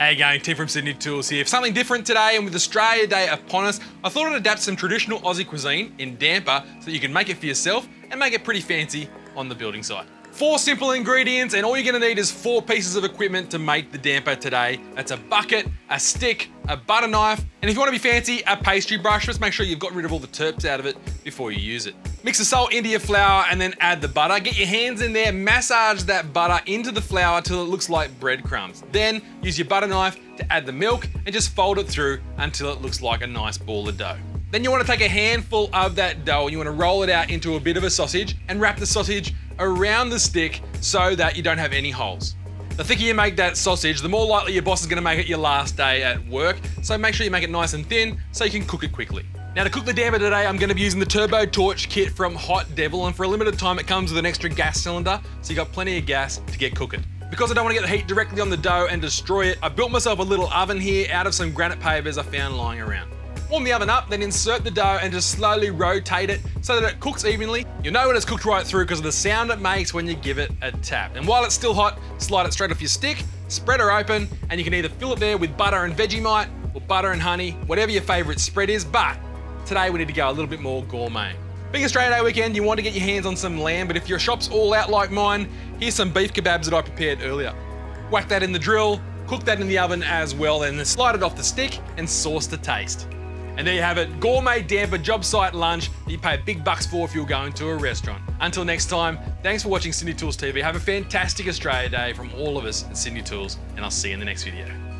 Hey gang, Tim from Sydney Tools here. Something different today, and with Australia Day upon us, I thought I'd adapt some traditional Aussie cuisine in damper so that you can make it for yourself and make it pretty fancy on the building site. 4 simple ingredients, and all you're gonna need is 4 pieces of equipment to make the damper today. That's a bucket, a stick, a butter knife, and if you wanna be fancy, a pastry brush. Just make sure you've got rid of all the terps out of it before you use it. Mix the salt into your flour and then add the butter. Get your hands in there, massage that butter into the flour till it looks like breadcrumbs. Then use your butter knife to add the milk and just fold it through until it looks like a nice ball of dough. Then you wanna take a handful of that dough and you wanna roll it out into a bit of a sausage and wrap the sausage around the stick so that you don't have any holes. The thicker you make that sausage, the more likely your boss is gonna make it your last day at work, so make sure you make it nice and thin so you can cook it quickly. Now to cook the damper today, I'm gonna be using the Turbo Torch kit from Hot Devil, and for a limited time it comes with an extra gas cylinder, so you got plenty of gas to get cooking. Because I don't wanna get the heat directly on the dough and destroy it, I built myself a little oven here out of some granite pavers I found lying around. Warm the oven up, then insert the dough and just slowly rotate it so that it cooks evenly. You'll know when it's cooked right through because of the sound it makes when you give it a tap. And while it's still hot, slide it straight off your stick, spread her open, and you can either fill it there with butter and Vegemite or butter and honey, whatever your favorite spread is, but today we need to go a little bit more gourmet. Being Australia Day weekend, you want to get your hands on some lamb, but if your shop's all out like mine, here's some beef kebabs that I prepared earlier. Whack that in the drill, cook that in the oven as well, and then slide it off the stick and sauce to taste. And there you have it, gourmet damper Jobsite lunch that you pay big bucks for if you're going to a restaurant. Until next time, thanks for watching Sydney Tools TV. Have a fantastic Australia Day from all of us at Sydney Tools, and I'll see you in the next video.